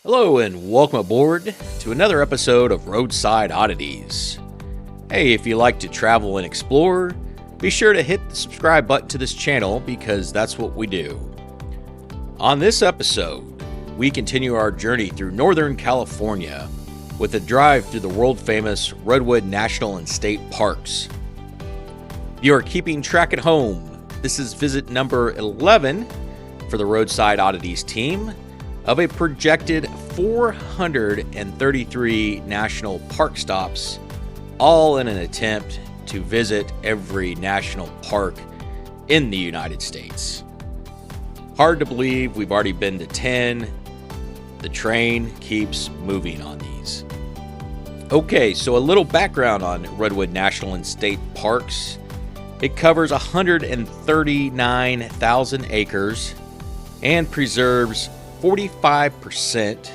Hello and welcome aboard to another episode of Roadside Oddities. Hey, if you like to travel and explore, be sure to hit the subscribe button to this channel because that's what we do. On this episode, we continue our journey through Northern California with a drive through the world-famous Redwood National and State Parks. If you are keeping track at home, this is visit number 11 for the Roadside Oddities team of a projected 433 national park stops, all in an attempt to visit every national park in the United States. Hard to believe we've already been to 10. The train keeps moving on these. Okay, so a little background on Redwood National and State Parks. It covers 139,000 acres and preserves 45%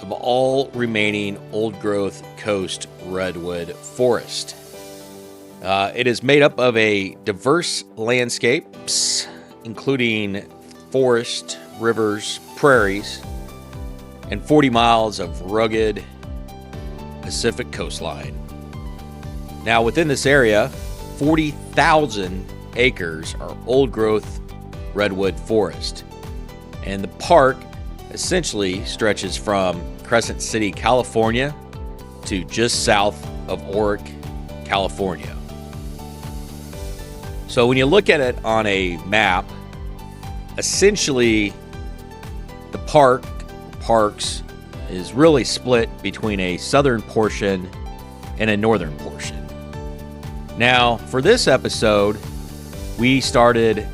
of all remaining old-growth coast redwood forest. It is made up of a diverse landscapes, including forest, rivers, prairies, and 40 miles of rugged Pacific coastline. Now, within this area, 40,000 acres are old-growth redwood forest. And the park essentially stretches from Crescent City, California to just south of Orick, California. So when you look at it on a map, essentially the parks is really split between a southern portion and a northern portion. Now, for this episode, we started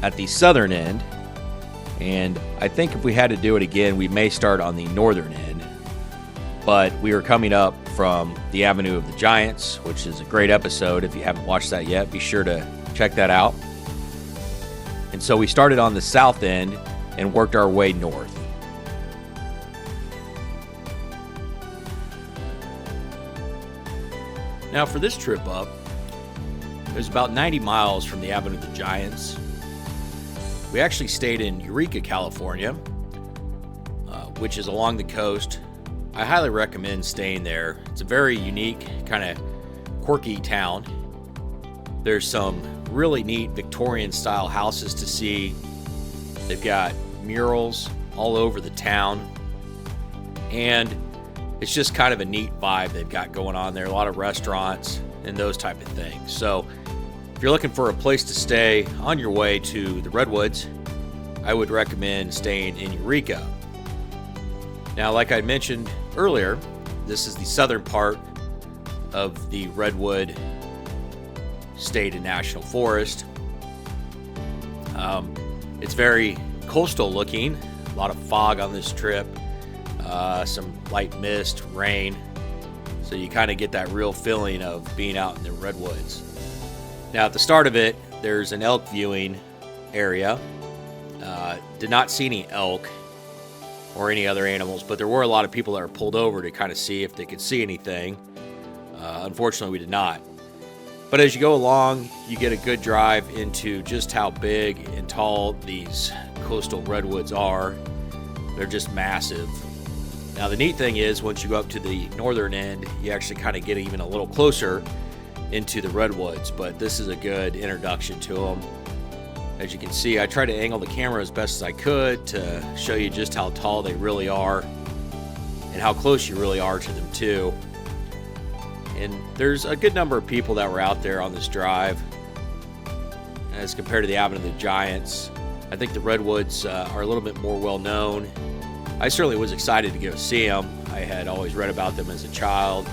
at the southern end. And I think if we had to do it again, we may start on the northern end. But we are coming up from the Avenue of the Giants, which is a great episode. If you haven't watched that yet, be sure to check that out. And so we started on the south end and worked our way north. Now for this trip up, it was about 90 miles from the Avenue of the Giants. We actually stayed in Orick, California, which is along the coast. I highly recommend staying there. It's a very unique, kind of quirky town. There's some really neat Victorian-style houses to see. They've got murals all over the town. And it's just kind of a neat vibe they've got going on there. A lot of restaurants and those type of things. So if you're looking for a place to stay on your way to the Redwoods, I would recommend staying in Orick. Now, like I mentioned earlier, this is the southern part of the Redwood State and National Forest. It's very coastal looking, a lot of fog on this trip, some light mist, rain, so you kind of get that real feeling of being out in the Redwoods. Now, at the start of it, there's an elk viewing area. Did not see any elk or any other animals, but there were a lot of people that were pulled over to kind of see if they could see anything. Unfortunately, we did not. But as you go along, you get a good drive into just how big and tall these coastal redwoods are. They're just massive. Now, the neat thing is, once you go up to the northern end, you actually kind of get even a little closer into the redwoods, but this is a good introduction to them. As you can see, I tried to angle the camera as best as I could to show you just how tall they really are and how close you really are to them too. And there's a good number of people that were out there on this drive as compared to the Avenue of the Giants. I think the redwoods are a little bit more well known. I certainly was excited to go see them. I had always read about them as a child.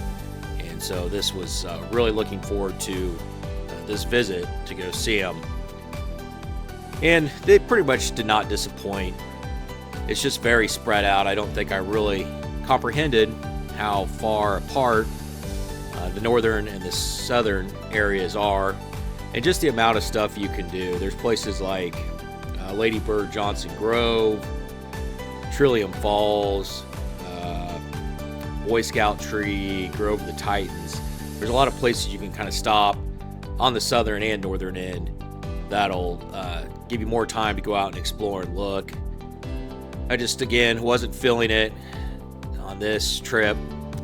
So this was really looking forward to this visit to go see them. And they pretty much did not disappoint. It's just very spread out. I don't think I really comprehended how far apart the northern and the southern areas are, and just the amount of stuff you can do. There's places like Lady Bird Johnson Grove, Trillium Falls, Boy Scout Tree, Grove of the Titans. There's a lot of places you can kind of stop on the southern and northern end that'll give you more time to go out and explore and look. I just, again, wasn't feeling it on this trip.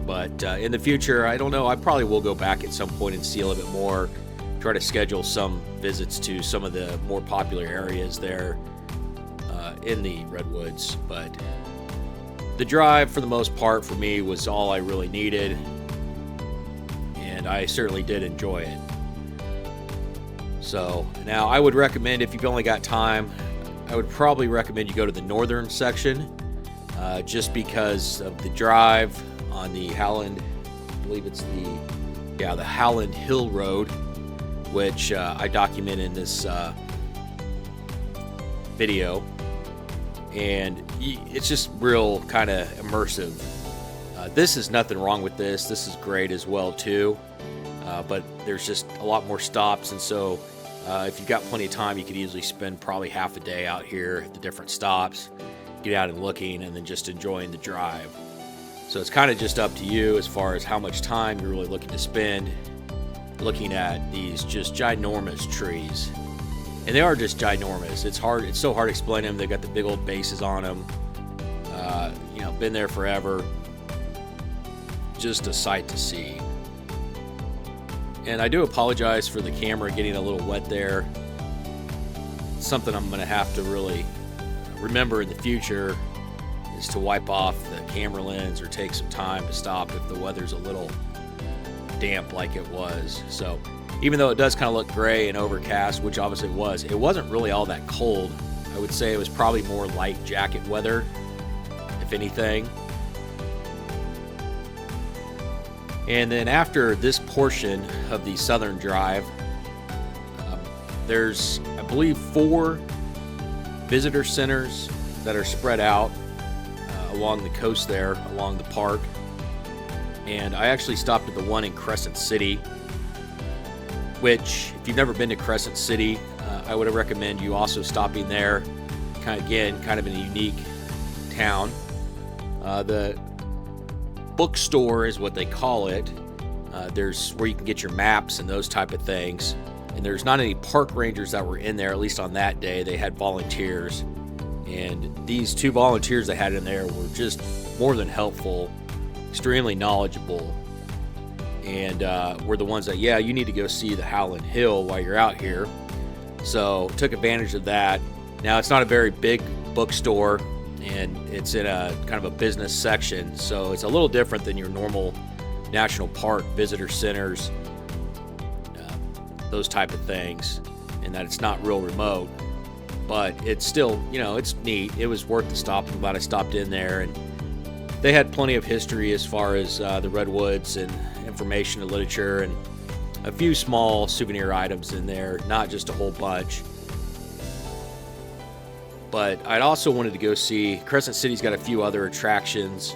But in the future, I don't know, I probably will go back at some point and see a little bit more, try to schedule some visits to some of the more popular areas there in the Redwoods. But the drive, for the most part, for me, was all I really needed, and I certainly did enjoy it. So now I would recommend, if you've only got time, I would probably recommend you go to the northern section, just because of the drive on the Howland, I believe it's the Howland Hill Road, which I document in this video, and it's just real kind of immersive. This is nothing wrong with this. This is great as well too, but there's just a lot more stops, and so if you've got plenty of time, you could easily spend probably half a day out here at the different stops, get out and looking, and then just enjoying the drive. So it's kind of just up to you as far as how much time you're really looking to spend looking at these just ginormous trees. And they are just ginormous. It's so hard to explain them. They've got the big old bases on them. Been there forever. Just a sight to see. And I do apologize for the camera getting a little wet there. It's something I'm going to have to really remember in the future, is to wipe off the camera lens or take some time to stop if the weather's a little damp like it was. So even though it does kind of look gray and overcast, which obviously it wasn't really all that cold. I would say it was probably more light jacket weather, if anything. And then after this portion of the southern drive, there's, I believe, 4 visitor centers that are spread out along the coast there, along the park. And I actually stopped at the one in Crescent City, which, if you've never been to Crescent City, I would recommend you also stopping there. Kind of in a unique town. The bookstore is what they call it. There's where you can get your maps and those type of things. And there's not any park rangers that were in there, at least on that day. They had volunteers. And these 2 volunteers they had in there were just more than helpful, extremely knowledgeable, and were the ones that, you need to go see the Howland Hill while you're out here. So took advantage of that. Now, it's not a very big bookstore, and it's in a kind of a business section, so it's a little different than your normal national park visitor centers, those type of things, in that it's not real remote. But it's still, it's neat. It was worth the stop. I'm glad I stopped in there. And they had plenty of history as far as the Redwoods and information and literature, and a few small souvenir items in there, not just a whole bunch. But I'd also wanted to go see, Crescent City's got a few other attractions.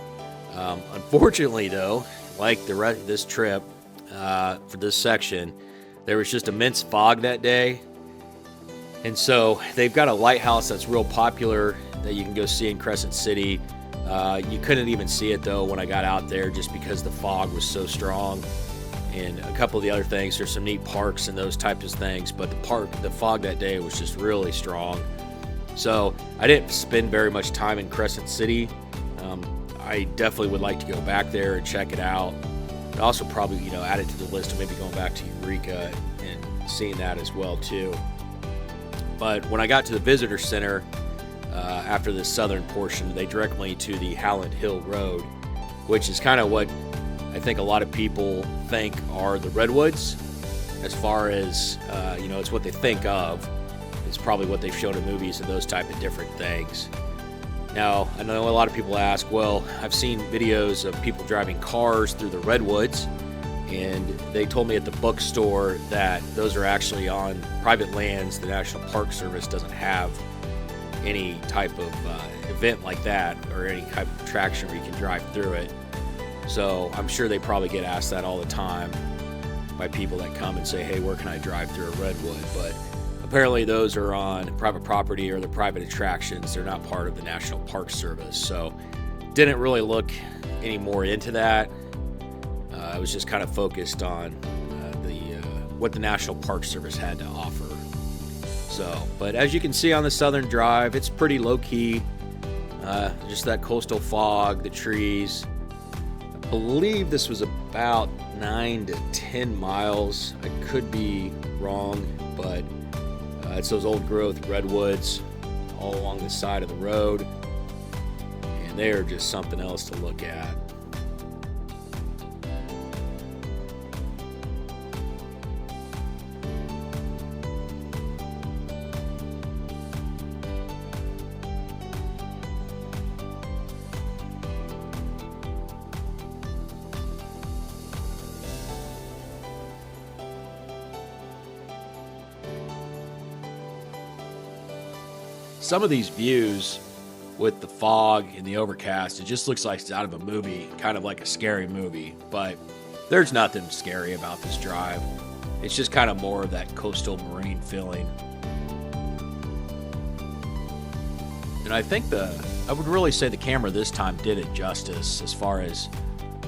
Unfortunately, though, like this trip, for this section, there was just immense fog that day. And so they've got a lighthouse that's real popular that you can go see in Crescent City. You couldn't even see it, though, when I got out there, just because the fog was so strong. And a couple of the other things, there's some neat parks and those types of things, but the fog that day was just really strong. So I didn't spend very much time in Crescent City. I definitely would like to go back there and check it out. I'd also probably, add it to the list of maybe going back to Eureka and seeing that as well, too. But when I got to the visitor center, after the southern portion, they direct me to the Howland Hill Road, which is kind of what I think a lot of people think are the Redwoods, as far as, it's what they think of. It's probably what they've shown in movies and those type of different things. Now, I know a lot of people ask, well, I've seen videos of people driving cars through the Redwoods, and they told me at the bookstore that those are actually on private lands. The National Park Service doesn't have any type of event like that, or any type of attraction where you can drive through it. So I'm sure they probably get asked that all the time by people that come and say, hey, where can I drive through a Redwood? But apparently those are on private property, or the private attractions. They're not part of the National Park Service. So didn't really look any more into that. I was just kind of focused on what the National Park Service had to offer. So, but as you can see on the Southern Drive, it's pretty low-key. Just that coastal fog, the trees. I believe this was about 9 to 10 miles. I could be wrong, but it's those old growth redwoods all along the side of the road, and they are just something else to look at. Some of these views with the fog and the overcast, it just looks like it's out of a movie, kind of like a scary movie, but there's nothing scary about this drive. It's just kind of more of that coastal marine feeling. And I think I would really say the camera this time did it justice as far as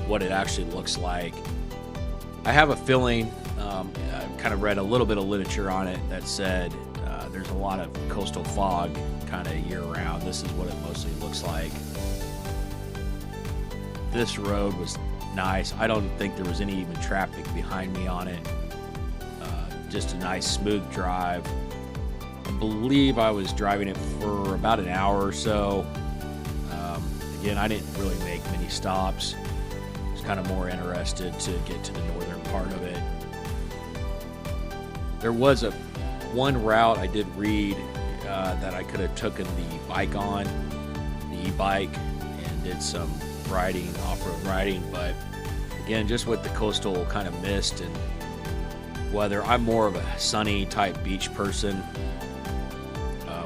what it actually looks like. I have a feeling, I've kind of read a little bit of literature on it that said there's a lot of coastal fog kind of year round. This is what it mostly looks like. This road was nice. I don't think there was any even traffic behind me on it. Just a nice smooth drive. I believe I was driving it for about an hour or so. Again, I didn't really make many stops. I was kind of more interested to get to the northern part of it. There was one route I did read that I could have taken the bike on, the e-bike, and did some riding, off-road riding, but again, just with the coastal kind of mist and weather, I'm more of a sunny type beach person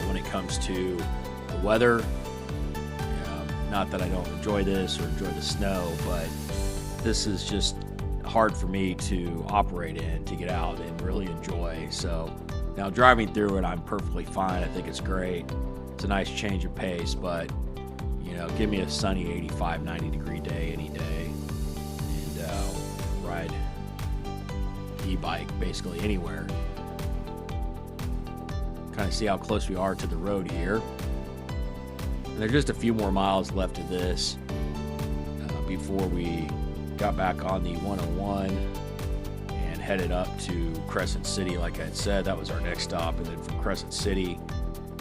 when it comes to the weather. Not that I don't enjoy this or enjoy the snow, but this is just hard for me to operate in, to get out and really enjoy. So now driving through it, I'm perfectly fine. I think it's great. It's a nice change of pace, but you know, give me a sunny 85, 90 degree day any day, and ride e-bike basically anywhere. Kind of see how close we are to the road here. And there's just a few more miles left of this before we got back on the 101 and headed up to Crescent City. Like I had said, that was our next stop, and then from Crescent City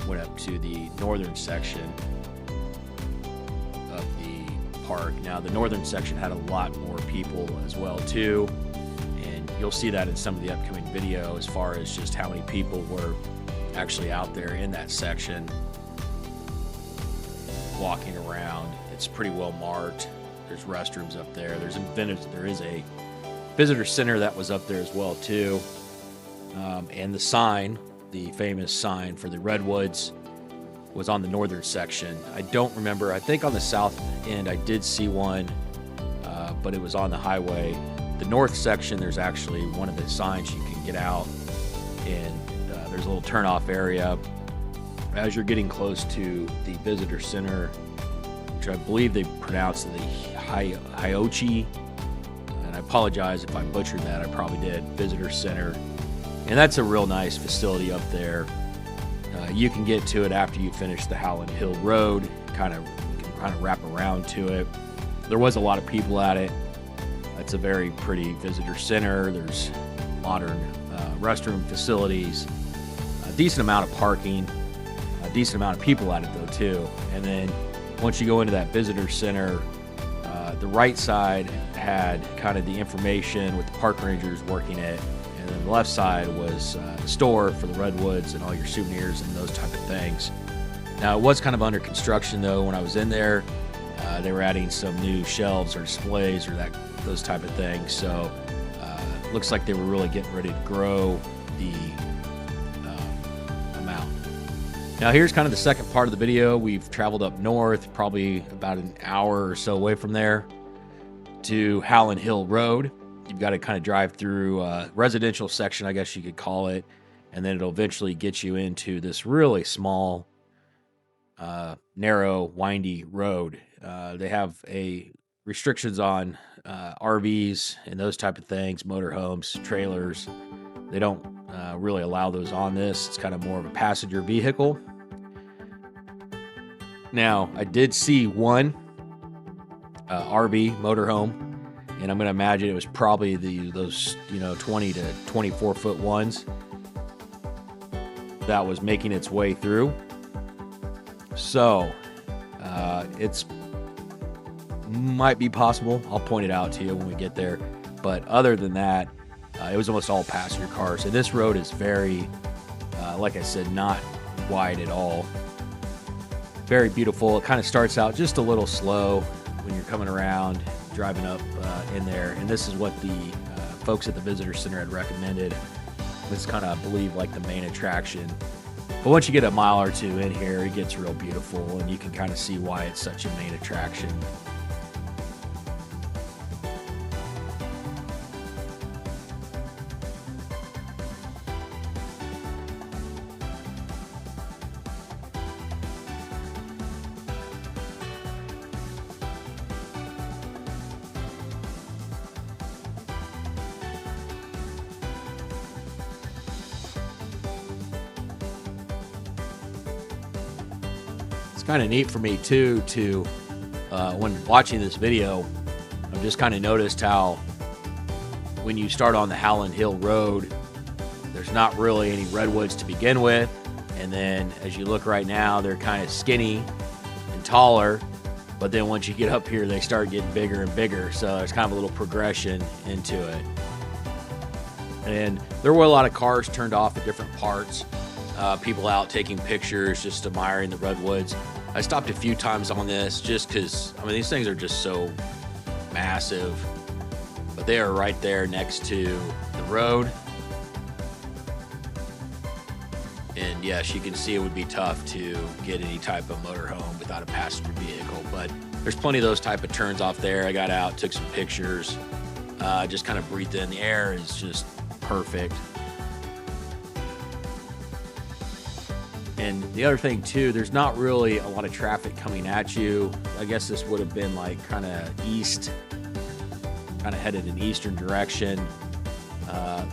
went up to the northern section of the park. Now the northern section had a lot more people as well too, and you'll see that in some of the upcoming video as far as just how many people were actually out there in that section walking around. It's pretty well marked. There's restrooms up there. There is a visitor center that was up there as well too, and the sign, the famous sign for the Redwoods, was on the northern section. I don't remember. I think on the south end I did see one, but it was on the highway. The north section, there's actually one of the signs you can get out, and there's a little turnoff area as you're getting close to the visitor center, which I believe they pronounce the Hiochi, and I apologize if I butchered that. I probably did. Visitor center, and that's a real nice facility up there. You can get to it after you finish the Howland Hill Road. Kind of wrap around to it. There was a lot of people at it. It's a very pretty visitor center. There's modern restroom facilities, a decent amount of parking, a decent amount of people at it though too. And then once you go into that visitor center, the right side had kind of the information with the park rangers working it, and then the left side was the store for the Redwoods and all your souvenirs and those type of things. Now it was kind of under construction though when I was in there. They were adding some new shelves or displays or those type of things. So looks like they were really getting ready to grow the amount. Now here's kind of the second part of the video. We've traveled up north, probably about an hour or so away from there, to Howland Hill Road. You've got to kind of drive through a residential section, I guess you could call it, and then it'll eventually get you into this really small, narrow, windy road. They have restrictions on RVs and those type of things, motorhomes, trailers. They don't really allow those on this. It's kind of more of a passenger vehicle. Now, I did see one RV motorhome, and I'm going to imagine it was probably those 20 to 24 foot ones that was making its way through. So it's might be possible. I'll point it out to you when we get there. But other than that, it was almost all passenger cars. And this road is very, like I said, not wide at all. Very beautiful. It kind of starts out just a little slow when you're coming around, driving up in there. And this is what the folks at the visitor center had recommended. This kind of, I believe, like the main attraction. But once you get a mile or two in here, it gets real beautiful, and you can kind of see why it's such a main attraction. Kind of neat for me too to when watching this video, I've just kind of noticed how when you start on the Howland Hill Road, there's not really any redwoods to begin with, and then as you look right now, they're kind of skinny and taller, but then once you get up here, they start getting bigger and bigger, so there's kind of a little progression into it. And there were a lot of cars turned off at different parts, people out taking pictures, just admiring the redwoods. I stopped a few times on this just because, I mean, these things are just so massive, but they are right there next to the road. And yes, you can see it would be tough to get any type of motorhome without a passenger vehicle, but there's plenty of those type of turns off there. I got out, took some pictures, just kind of breathed in. The air is just perfect. And the other thing too, there's not really a lot of traffic coming at you. I guess this would have been like kind of east, kind of headed in eastern direction.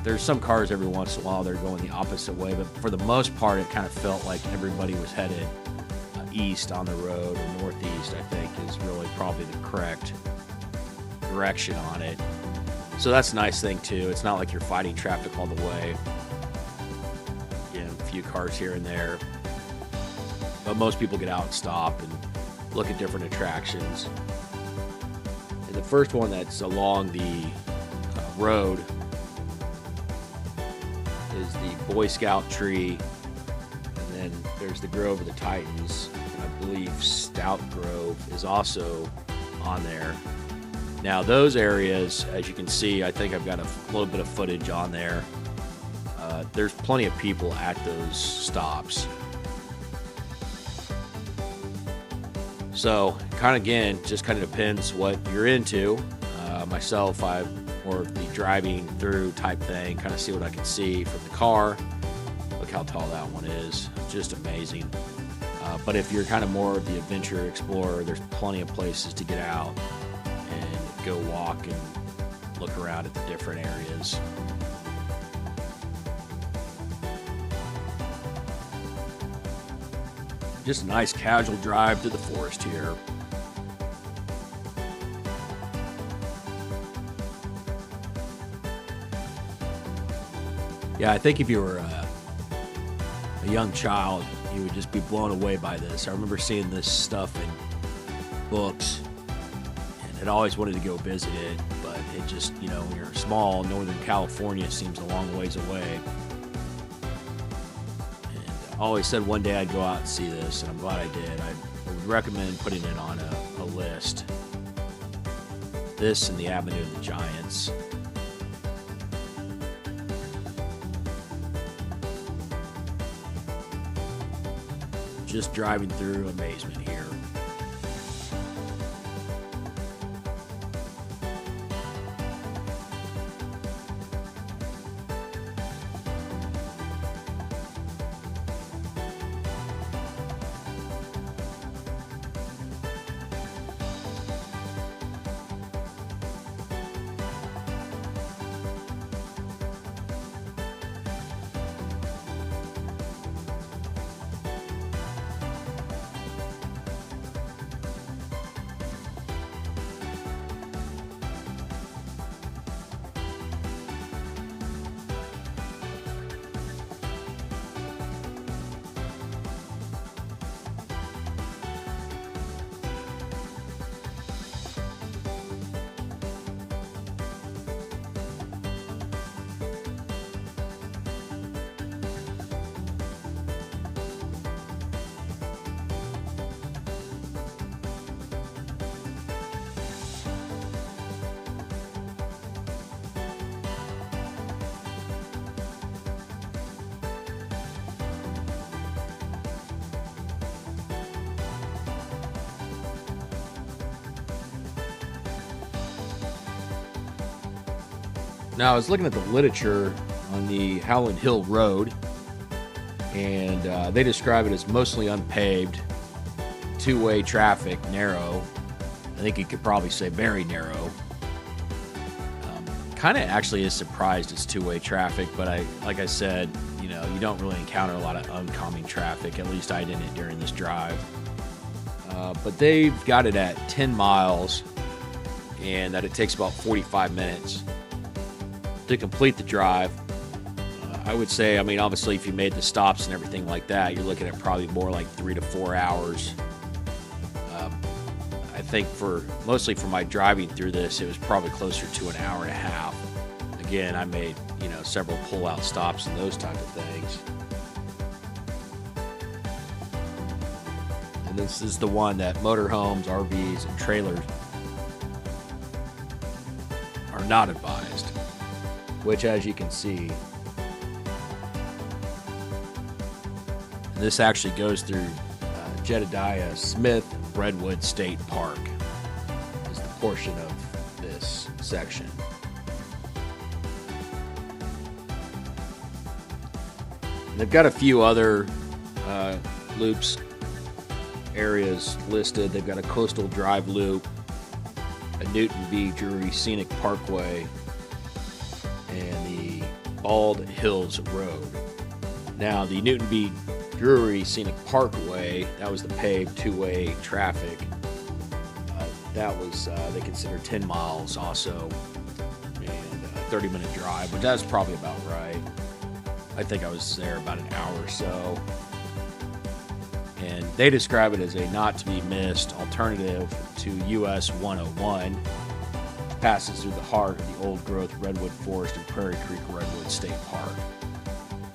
There's some cars every once in a while they're going the opposite way, but for the most part, it kind of felt like everybody was headed east on the road, or northeast, I think is really probably the correct direction on it. So that's a nice thing too. It's not like you're fighting traffic all the way. Again, a few cars here and there. But most people get out and stop and look at different attractions. And the first one that's along the road is the Boy Scout tree. And then there's the Grove of the Titans. And I believe Stout Grove is also on there. Now those areas, as you can see, I think I've got a little bit of footage on there. There's plenty of people at those stops. So kind of, again, just kind of depends what you're into. Myself, I'm more of the driving through type thing, kind of see what I can see from the car. Look how tall that one is, just amazing. But if you're kind of more of the adventure explorer, there's plenty of places to get out and go walk and look around at the different areas. Just a nice casual drive through the forest here. Yeah, I think if you were a young child, you would just be blown away by this. I remember seeing this stuff in books, and I'd always wanted to go visit it, but it just, when you're small, Northern California seems a long ways away. I always said one day I'd go out and see this, and I'm glad I did. I would recommend putting it on a list. This and the Avenue of the Giants. Just driving through amazement here. Now, I was looking at the literature on the Howland Hill Road, and they describe it as mostly unpaved, two-way traffic, narrow. I think you could probably say very narrow. Kind of actually is surprised it's two-way traffic, but like I said, you know, you don't really encounter a lot of oncoming traffic. At least I didn't during this drive. But they've got it at 10 miles, and that it takes about 45 minutes to complete the drive. I would say, I mean, obviously, if you made the stops and everything like that, you're looking at probably more like 3 to 4 hours. I think mostly for my driving through this, it was probably closer to an hour and a half. Again, I made, you know, several pull-out stops and those type of things. And this is the one that motorhomes, RVs, and trailers are not advised, which, as you can see, this actually goes through Jedediah Smith Redwood State Park is the portion of this section. And they've got a few other loops areas listed. They've got a coastal drive loop, a Newton B. Drury Scenic Parkway, and the Bald Hills Road. Now, the Newton B. Drury Scenic Parkway, that was the paved two-way traffic. That was, they consider 10 miles also, and a 30-minute drive, which that's probably about right. I think I was there about an hour or so. And they describe it as a not-to-be-missed alternative to US 101. Passes through the heart of the old-growth redwood forest and Prairie Creek Redwood State Park.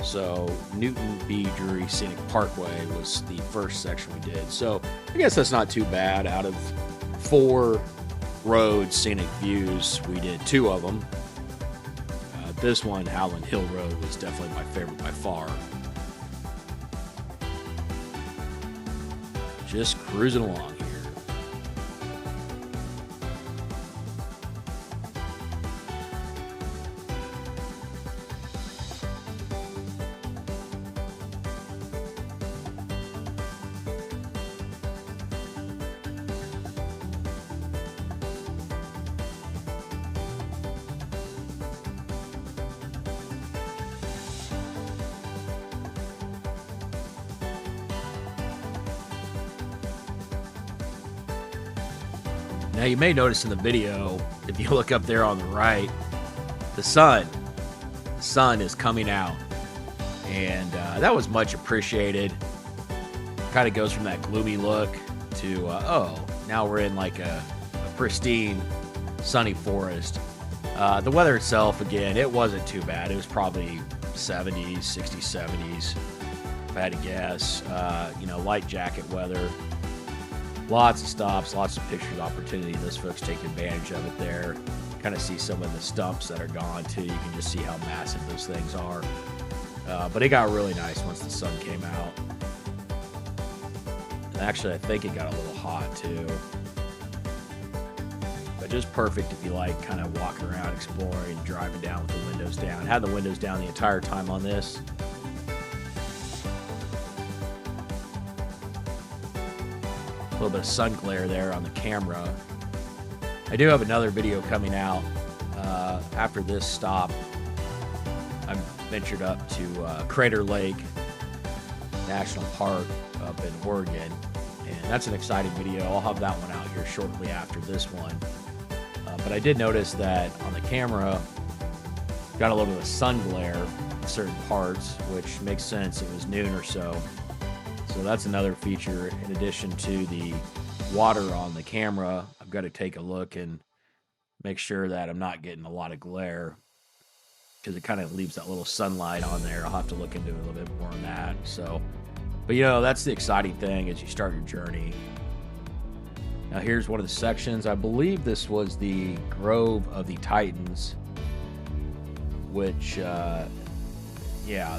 So Newton B. Drury Scenic Parkway was the first section we did. So I guess that's not too bad. Out of 4 road scenic views, we did 2 of them. This one, Howland Hill Road, was definitely my favorite by far. Just cruising along here. Now, you may notice in the video, if you look up there on the right, the sun is coming out, and that was much appreciated. Kind of goes from that gloomy look to, oh, now we're in like a pristine, sunny forest. The weather itself, again, it wasn't too bad. It was probably 70s, 60s, 70s, if I had to guess. Light jacket weather. Lots of stops, lots of pictures opportunity. Those folks take advantage of it there. Kind of see some of the stumps that are gone too. You can just see how massive those things are. But it got really nice once the sun came out. And actually, I think it got a little hot too. But just perfect if you like kind of walking around, exploring, driving down with the windows down. Had the windows down the entire time on this. A little bit of sun glare there on the camera. I do have another video coming out after this stop. I ventured up to Crater Lake National Park up in Oregon, and that's an exciting video. I'll have that one out here shortly after this one. But I did notice that on the camera, got a little bit of sun glare in certain parts, which makes sense. It was noon or so. So that's another feature. In addition to the water on the camera, I've got to take a look and make sure that I'm not getting a lot of glare, because it kind of leaves that little sunlight on there. I'll have to look into it a little bit more on that. So, but that's the exciting thing as you start your journey. Now here's one of the sections. I believe this was the Grove of the Titans, which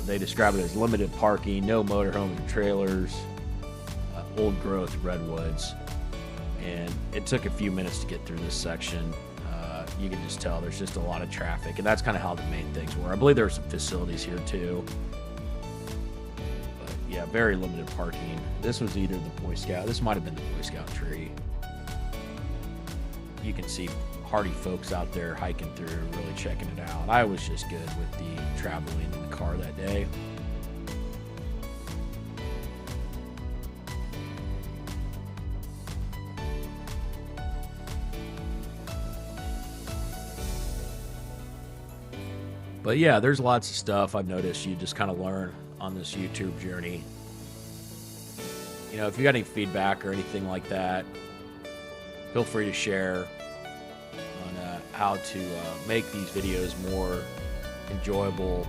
they describe it as limited parking, no motorhomes and trailers, old growth redwoods. And it took a few minutes to get through this section. you can just tell there's just a lot of traffic, and that's kind of how the main things were. I believe there are some facilities here too. But yeah, very limited parking. This was either the Boy Scout. This might have been the Boy Scout tree. You can see hardy folks out there hiking through, really checking it out. I was just good with the traveling in the car that day. But yeah, there's lots of stuff I've noticed you just kind of learn on this YouTube journey. You know, if you got any feedback or anything like that, feel free to share on how to make these videos more enjoyable.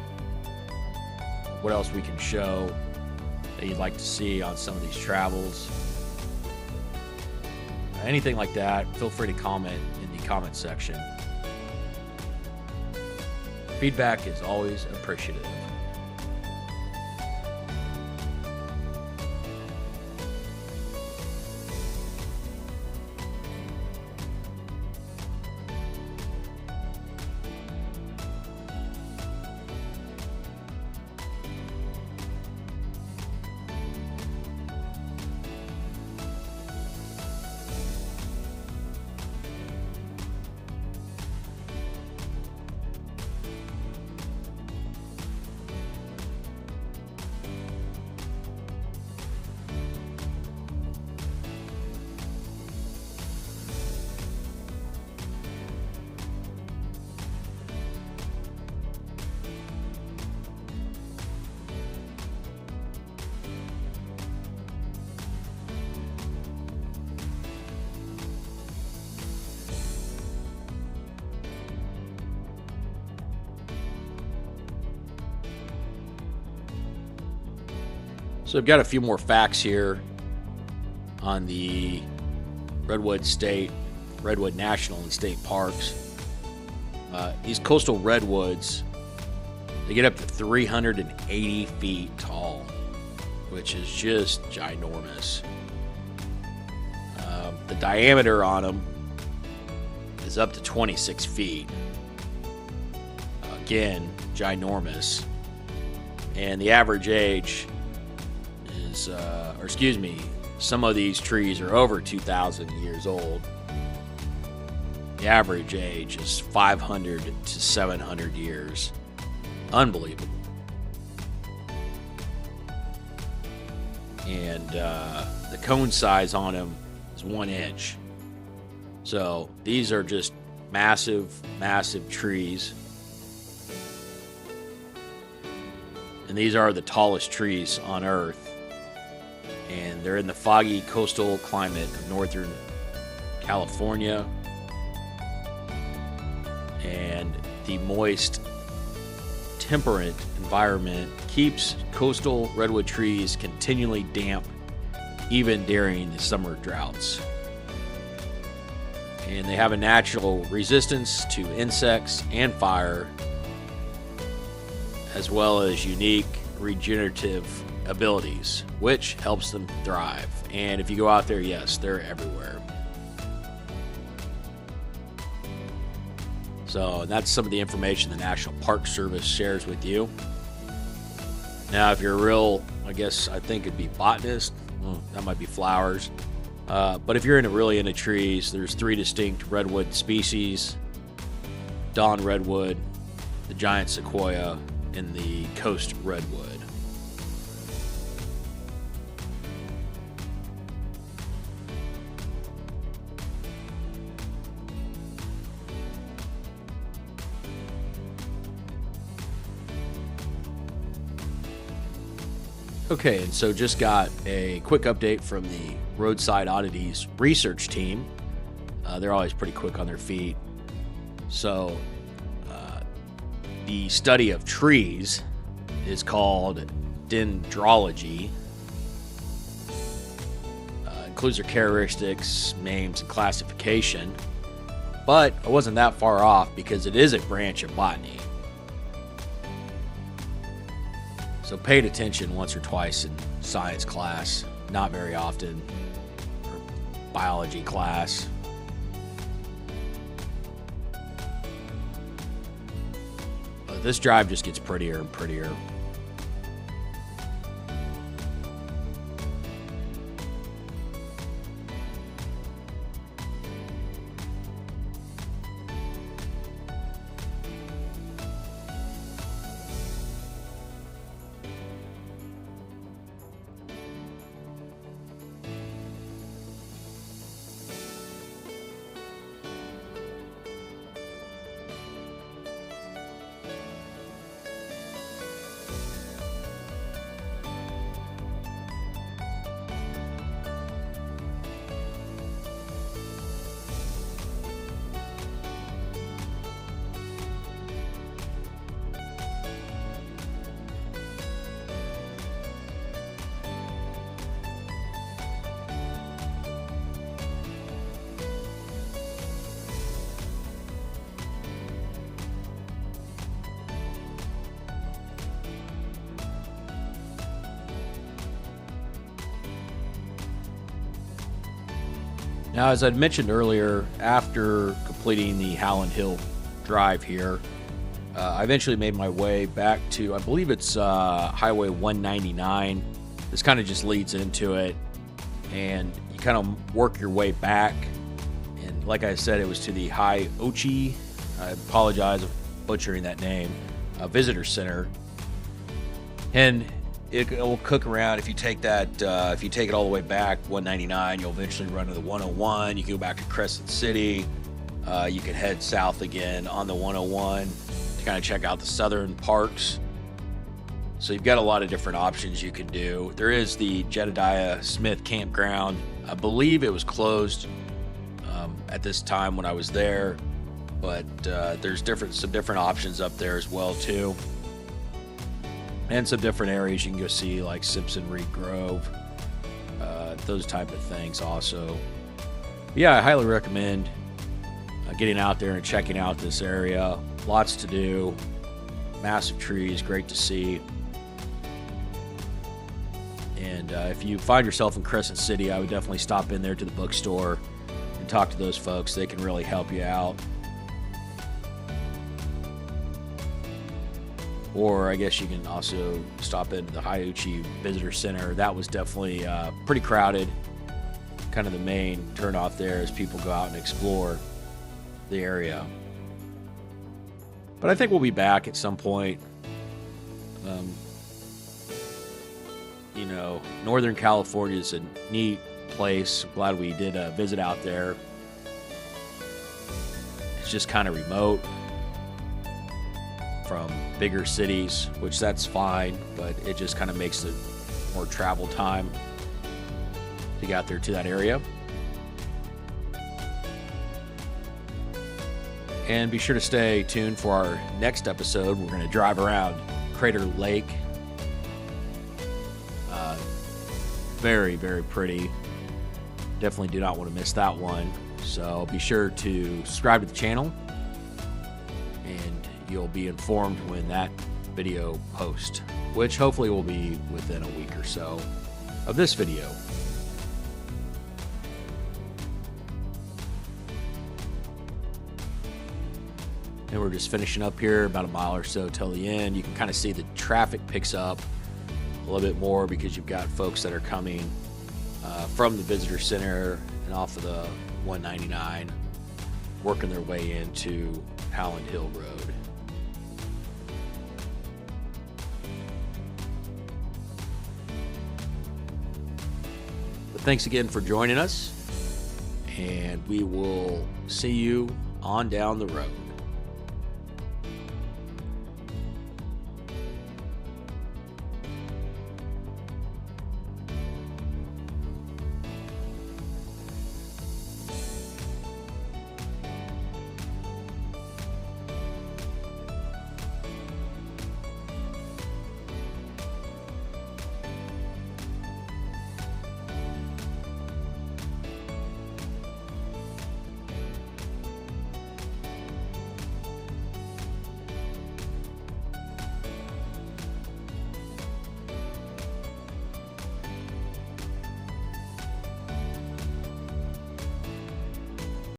What else we can show that you'd like to see on some of these travels. Anything like that, feel free to comment in the comment section. Feedback is always appreciative. So I've got a few more facts here on the Redwood National and State Parks. These coastal redwoods, they get up to 380 feet tall, which is just ginormous. The diameter on them is up to 26 feet. Again, ginormous. And the average age is, some of these trees are over 2,000 years old. The average age is 500 to 700 years. Unbelievable. And the cone size on them is 1 inch. So these are just massive, massive trees. And these are the tallest trees on Earth. And they're in the foggy coastal climate of northern California. And the moist, temperate environment keeps coastal redwood trees continually damp, even during the summer droughts. And they have a natural resistance to insects and fire, as well as unique regenerative abilities, which helps them thrive. And if you go out there, yes, they're everywhere. So that's some of the information the National Park Service shares with you. Now, if you're a real, I think it'd be botanist, that might be flowers. But if you're really into trees, there's 3 distinct redwood species: dawn redwood, the giant sequoia, and the coast redwood. Okay, and so just got a quick update from the Roadside Oddities research team. They're always pretty quick on their feet. So, the study of trees is called dendrology. Includes their characteristics, names, and classification. But I wasn't that far off because it is a branch of botany. So paid attention once or twice in science class, not very often, or biology class. this drive just gets prettier and prettier. Now, as I'd mentioned earlier, after completing the Howland Hill Drive here, I eventually made my way back to, I believe it's Highway 199. This kind of just leads into it, and you kind of work your way back. And like I said, it was to the High-Ochi, I apologize for butchering that name, visitor center. And it will cook around. If you take that, if you take it all the way back, 199, you'll eventually run to the 101. You can go back to Crescent City. You can head south again on the 101 to kind of check out the southern parks. So you've got a lot of different options you can do. There is the Jedediah Smith Campground. I believe it was closed at this time when I was there, but there's some different options up there as well too. And some different areas you can go see, like Simpson Reed Grove, those type of things also. But yeah, I highly recommend getting out there and checking out this area. Lots to do, massive trees, great to see. And if you find yourself in Crescent City, I would definitely stop in there to the bookstore and talk to those folks. They can really help you out. Or I guess you can also stop into the High-Ochi Visitor Center. That was definitely pretty crowded. Kind of the main turnoff there as people go out and explore the area. But I think we'll be back at some point. You know, Northern California is a neat place. I'm glad we did a visit out there. It's just kind of remote from bigger cities, which that's fine, but it just kind of makes it more travel time to get out there to that area. And be sure to stay tuned for our next episode. We're going to drive around Crater Lake. Very, very pretty. Definitely do not want to miss that one. So be sure to subscribe to the channel, and you'll be informed when that video posts, which hopefully will be within a week or so of this video. And we're just finishing up here, about a mile or so till the end. You can kind of see the traffic picks up a little bit more because you've got folks that are coming from the visitor center and off of the 199, working their way into Howland Hill Road. But thanks again for joining us, and we will see you on down the road.